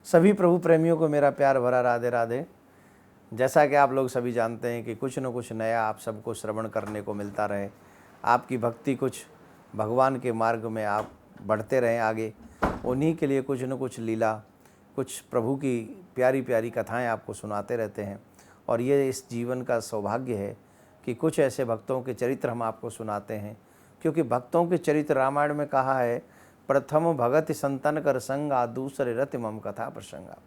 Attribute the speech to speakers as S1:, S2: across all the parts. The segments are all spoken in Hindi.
S1: सभी प्रभु प्रेमियों को मेरा प्यार भरा राधे राधे। जैसा कि आप लोग सभी जानते हैं कि कुछ न कुछ नया आप सबको श्रवण करने को मिलता रहे, आपकी भक्ति कुछ भगवान के मार्ग में आप बढ़ते रहें आगे, उन्हीं के लिए कुछ न कुछ लीला, कुछ प्रभु की प्यारी प्यारी कथाएं आपको सुनाते रहते हैं। और ये इस जीवन का सौभाग्य है कि कुछ ऐसे भक्तों के चरित्र हम आपको सुनाते हैं, क्योंकि भक्तों के चरित्र रामायण में कहा है, प्रथम भगत संतन कर संगा, दूसरे रति मम कथा प्रसंगा।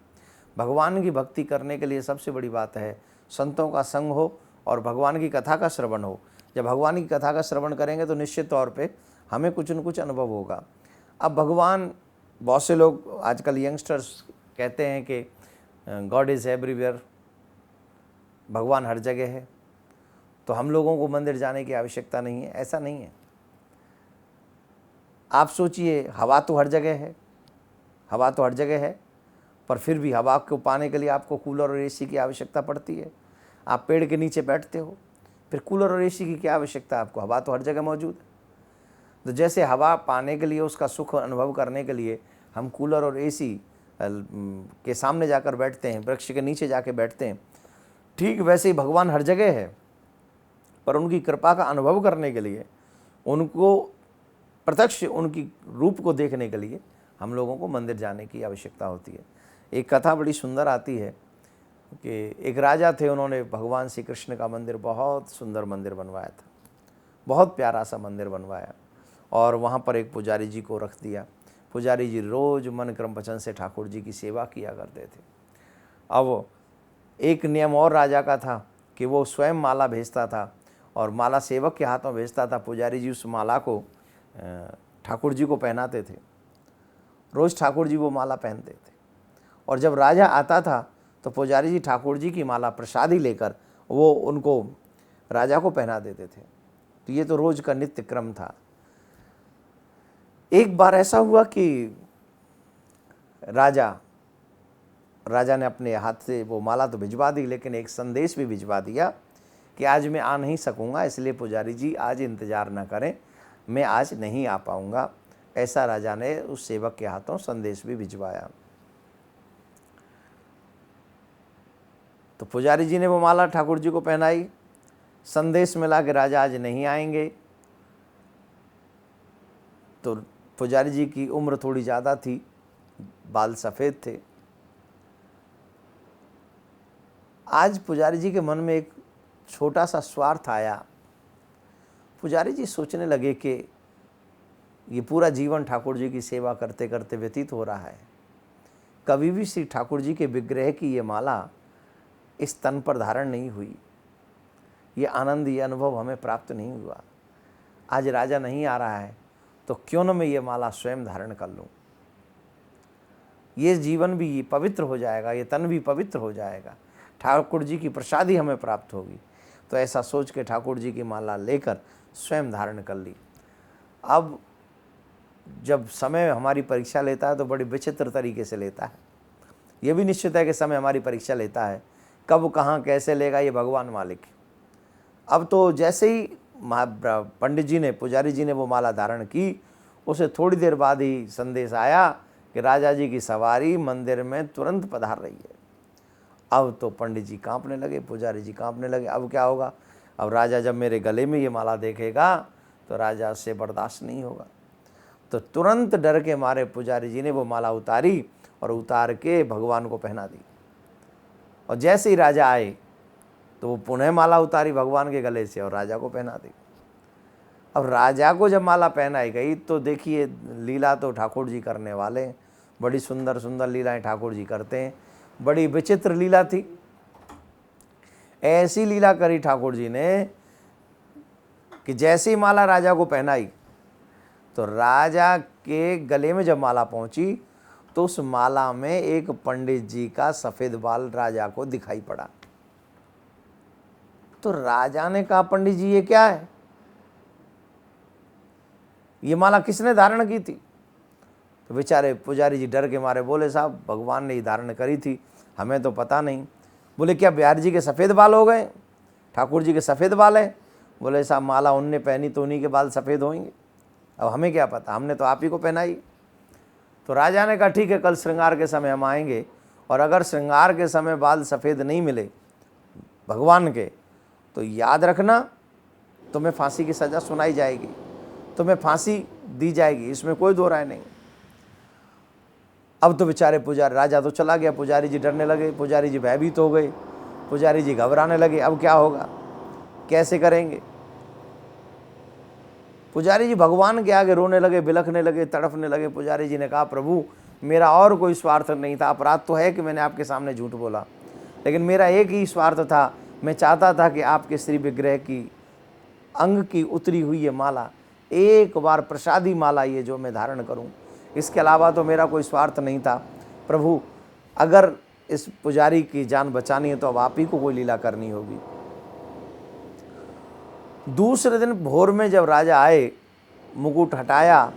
S1: भगवान की भक्ति करने के लिए सबसे बड़ी बात है संतों का संग हो और भगवान की कथा का श्रवण हो। जब भगवान की कथा का श्रवण करेंगे तो निश्चित तौर पे हमें कुछ न कुछ अनुभव होगा। अब भगवान, बहुत से लोग आजकल यंगस्टर्स कहते हैं कि गॉड इज़ एवरीवेयर, भगवान हर जगह है, तो हम लोगों को मंदिर जाने की आवश्यकता नहीं है। ऐसा नहीं है। आप सोचिए, हवा तो हर जगह है, हवा तो हर जगह है, पर फिर भी हवा को पाने के लिए आपको कूलर और एसी की आवश्यकता पड़ती है। आप पेड़ के नीचे बैठते हो, फिर कूलर और एसी की क्या आवश्यकता है आपको? हवा तो हर जगह मौजूद है। तो जैसे हवा पाने के लिए, उसका सुख अनुभव करने के लिए हम कूलर और एसी के सामने जाकर बैठते हैं, वृक्ष के नीचे जाके बैठते हैं, ठीक वैसे ही भगवान हर जगह है, पर उनकी कृपा का अनुभव करने के लिए, उनको प्रत्यक्ष उनकी रूप को देखने के लिए हम लोगों को मंदिर जाने की आवश्यकता होती है। एक कथा बड़ी सुंदर आती है कि एक राजा थे, उन्होंने भगवान श्री कृष्ण का मंदिर, बहुत सुंदर मंदिर बनवाया था, बहुत प्यारा सा मंदिर बनवाया, और वहाँ पर एक पुजारी जी को रख दिया। पुजारी जी रोज़ मन क्रम वचन से ठाकुर जी की सेवा किया करते थे। अब एक नियम और राजा का था कि वो स्वयं माला भेजता था और माला सेवक के हाथों भेजता था। पुजारी जी उस माला को ठाकुर जी को पहनाते थे। रोज़ ठाकुर जी वो माला पहनते थे, और जब राजा आता था तो पुजारी जी ठाकुर जी की माला प्रसादी लेकर वो उनको, राजा को पहना देते थे। तो ये तो रोज़ का नित्य क्रम था। एक बार ऐसा हुआ कि राजा ने अपने हाथ से वो माला तो भिजवा दी, लेकिन एक संदेश भी भिजवा दिया कि आज मैं आ नहीं सकूंगा, इसलिए पुजारी जी आज इंतज़ार न करें, मैं आज नहीं आ पाऊंगा। ऐसा राजा ने उस सेवक के हाथों संदेश भी भिजवाया। तो पुजारी जी ने वो माला ठाकुर जी को पहनाई। संदेश मिला कि राजा आज नहीं आएंगे। तो पुजारी जी की उम्र थोड़ी ज़्यादा थी, बाल सफ़ेद थे। आज पुजारी जी के मन में एक छोटा सा स्वार्थ आया। पुजारी जी सोचने लगे कि ये पूरा जीवन ठाकुर जी की सेवा करते करते व्यतीत हो रहा है, कभी भी श्री ठाकुर जी के विग्रह की ये माला इस तन पर धारण नहीं हुई, ये आनंद, ये अनुभव हमें प्राप्त नहीं हुआ। आज राजा नहीं आ रहा है तो क्यों न मैं ये माला स्वयं धारण कर लूँ, ये जीवन भी पवित्र हो जाएगा, ये तन भी पवित्र हो जाएगा, ठाकुर जी की प्रसादी हमें प्राप्त होगी। तो ऐसा सोच के ठाकुर जी की माला लेकर स्वयं धारण कर ली। अब जब समय हमारी परीक्षा लेता है तो बड़ी विचित्र तरीके से लेता है। ये भी निश्चित है कि समय हमारी परीक्षा लेता है, कब कहाँ कैसे लेगा ये भगवान मालिक। अब तो जैसे ही पंडित जी ने, पुजारी जी ने वो माला धारण की, उसे थोड़ी देर बाद ही संदेश आया कि राजा जी की सवारी मंदिर में तुरंत पधार रही है। अब तो पंडित जी कांपने लगे, पुजारी जी कांपने लगे। अब क्या होगा? अब राजा जब मेरे गले में ये माला देखेगा तो राजा से बर्दाश्त नहीं होगा। तो तुरंत डर के मारे पुजारी जी ने वो माला उतारी और उतार के भगवान को पहना दी। और जैसे ही राजा आए तो वो पुनः माला उतारी भगवान के गले से और राजा को पहना दी। अब राजा को जब माला पहनाई गई तो देखिए, लीला तो ठाकुर जी करने वाले, बड़ी सुंदर सुंदर लीलाएं ठाकुर जी करते हैं। बड़ी विचित्र लीला थी। ऐसी लीला करी ठाकुर जी ने कि जैसी माला राजा को पहनाई तो राजा के गले में जब माला पहुंची तो उस माला में एक पंडित जी का सफेद बाल राजा को दिखाई पड़ा। तो राजा ने कहा, पंडित जी ये क्या है? ये माला किसने धारण की थी? तो बेचारे पुजारी जी डर के मारे बोले, साहब भगवान ने ही धारण करी थी, हमें तो पता नहीं। बोले, क्या बिहारी जी के सफ़ेद बाल हो गए? ठाकुर जी के सफ़ेद बाल हैं? बोले, साहब माला उनने पहनी तो उन्हीं के बाल सफ़ेद होंगे, अब हमें क्या पता, हमने तो आप ही को पहनाई। तो तो राजा ने कहा ठीक है, कल श्रृंगार के समय हम आएंगे, और अगर श्रृंगार के समय बाल सफ़ेद नहीं मिले भगवान के तो याद रखना तुम्हें फांसी की सज़ा सुनाई जाएगी, तुम्हें फांसी दी जाएगी, इसमें कोई दो राय नहीं। अब तो बेचारे पुजारी, राजा तो चला गया, पुजारी जी डरने लगे, पुजारी जी भयभीत हो गए, पुजारी जी घबराने लगे, अब क्या होगा, कैसे करेंगे। पुजारी जी भगवान के आगे रोने लगे, बिलखने लगे, तड़फने लगे। पुजारी जी ने कहा प्रभु मेरा और कोई स्वार्थ नहीं था, अपराध तो है कि मैंने आपके सामने झूठ बोला, लेकिन मेरा एक ही स्वार्थ था, मैं चाहता था कि आपके श्री विग्रह की अंग की उतरी हुई ये माला, एक बार प्रसादी माला ये जो मैं धारण करूं, इसके अलावा तो मेरा कोई स्वार्थ नहीं था। प्रभु अगर इस पुजारी की जान बचानी है तो अब आप ही को कोई लीला करनी होगी। दूसरे दिन भोर में जब राजा आए, मुकुट हटाया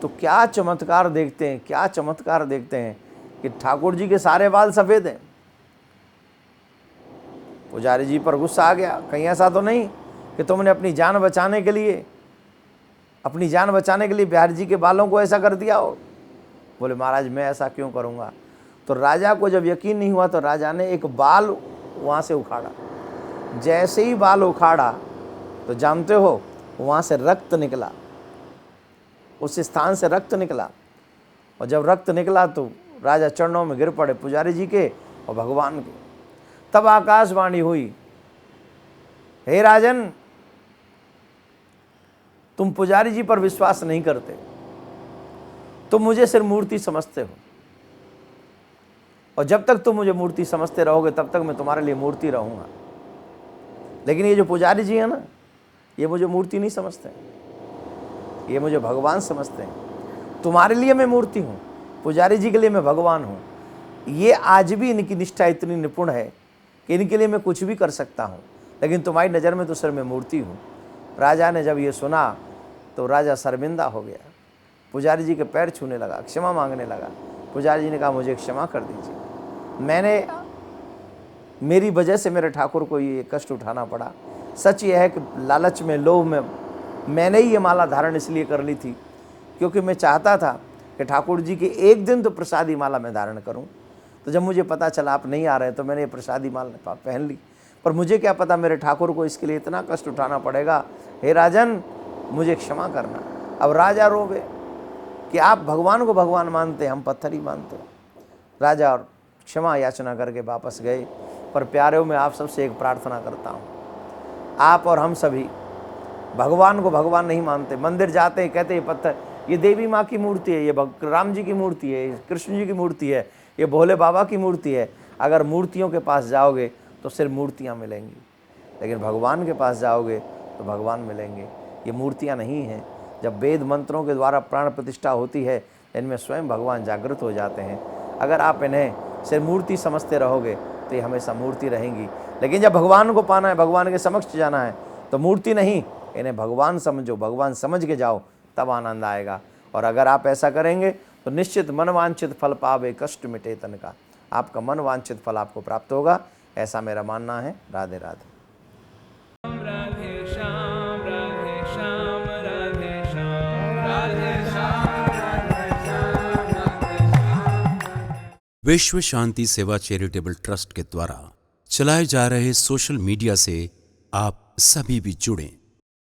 S1: तो क्या चमत्कार देखते हैं, क्या चमत्कार देखते हैं कि ठाकुर जी के सारे बाल सफ़ेद हैं। पुजारी जी पर गुस्सा आ गया, कहीं ऐसा तो नहीं कि तुमने अपनी जान बचाने के लिए बिहारी जी के बालों को ऐसा कर दिया हो। बोले महाराज मैं ऐसा क्यों करूँगा। तो राजा को जब यकीन नहीं हुआ तो राजा ने एक बाल वहाँ से उखाड़ा। जैसे ही बाल उखाड़ा तो जानते हो वहाँ से रक्त निकला, उस स्थान से रक्त निकला, और जब रक्त निकला तो राजा चरणों में गिर पड़े, पुजारी जी के और भगवान के। तब आकाशवाणी हुई, हे राजन तुम पुजारी जी पर विश्वास नहीं करते, तुम मुझे सिर्फ मूर्ति समझते हो, और जब तक तुम मुझे मूर्ति समझते रहोगे तब तक मैं तुम्हारे लिए मूर्ति रहूंगा। लेकिन ये जो पुजारी जी है ना, ये मुझे मूर्ति नहीं समझते, ये मुझे भगवान समझते हैं। तुम्हारे लिए मैं मूर्ति हूँ, पुजारी जी के लिए मैं भगवान हूँ। ये आज भी इनकी निष्ठा इतनी निपुण है कि इनके लिए मैं कुछ भी कर सकता हूँ, लेकिन तुम्हारी नज़र में तो सर मैं मूर्ति हूँ। राजा ने जब ये सुना तो राजा शर्मिंदा हो गया, पुजारी जी के पैर छूने लगा, क्षमा मांगने लगा। पुजारी जी ने कहा मुझे क्षमा कर दीजिए, मेरी वजह से मेरे ठाकुर को ये कष्ट उठाना पड़ा। सच ये है कि लालच में, लोभ में मैंने ही ये माला धारण इसलिए कर ली थी क्योंकि मैं चाहता था कि ठाकुर जी की एक दिन तो प्रसादी माला मैं धारण करूं। तो जब मुझे पता चला आप नहीं आ रहे तो मैंने ये प्रसादी माला पहन ली, पर मुझे क्या पता मेरे ठाकुर को इसके लिए इतना कष्ट उठाना पड़ेगा। हे राजन मुझे क्षमा करना। अब राजा रोवे कि आप भगवान को भगवान मानते हैं, हम पत्थर ही मानते हैं। राजा और क्षमा याचना करके वापस गए। पर प्यारे मैं आप सबसे एक प्रार्थना करता हूँ, आप और हम सभी भगवान को भगवान नहीं मानते, मंदिर जाते हैं कहते हैं पत्थर, ये देवी माँ की मूर्ति है, ये राम जी की मूर्ति है, कृष्ण जी की मूर्ति है, ये भोले बाबा की मूर्ति है। अगर मूर्तियों के पास जाओगे तो सिर्फ मूर्तियाँ मिलेंगी, लेकिन भगवान के पास जाओगे तो भगवान मिलेंगे। ये मूर्तियाँ नहीं हैं। जब वेद मंत्रों के द्वारा प्राण प्रतिष्ठा होती है, इनमें स्वयं भगवान जागृत हो जाते हैं। अगर आप इन्हें सिर्फ मूर्ति समझते रहोगे तो ये हमेशा मूर्ति रहेंगी, लेकिन जब भगवान को पाना है, भगवान के समक्ष जाना है, तो मूर्ति नहीं, इन्हें भगवान समझो, भगवान समझ के जाओ, तब आनंद आएगा। और अगर आप ऐसा करेंगे तो निश्चित मनवांछित फल पावे, कष्ट मिटे तन का। आपका मनवांछित फल आपको प्राप्त होगा, ऐसा मेरा मानना है। राधे राधे।
S2: विश्व शांति सेवा चैरिटेबल ट्रस्ट के द्वारा चलाए जा रहे सोशल मीडिया से आप सभी भी जुड़ें।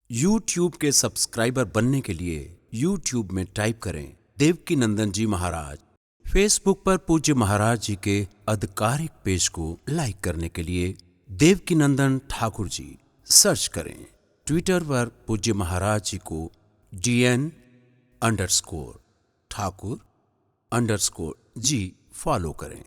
S2: YouTube के सब्सक्राइबर बनने के लिए YouTube में टाइप करें देवकीनंदन जी महाराज। फेसबुक पर पूज्य महाराज जी के आधिकारिक पेज को लाइक करने के लिए देवकीनंदन ठाकुर जी सर्च करें। ट्विटर पर पूज्य महाराज जी को DN_ठाकुर_जी फॉलो करें।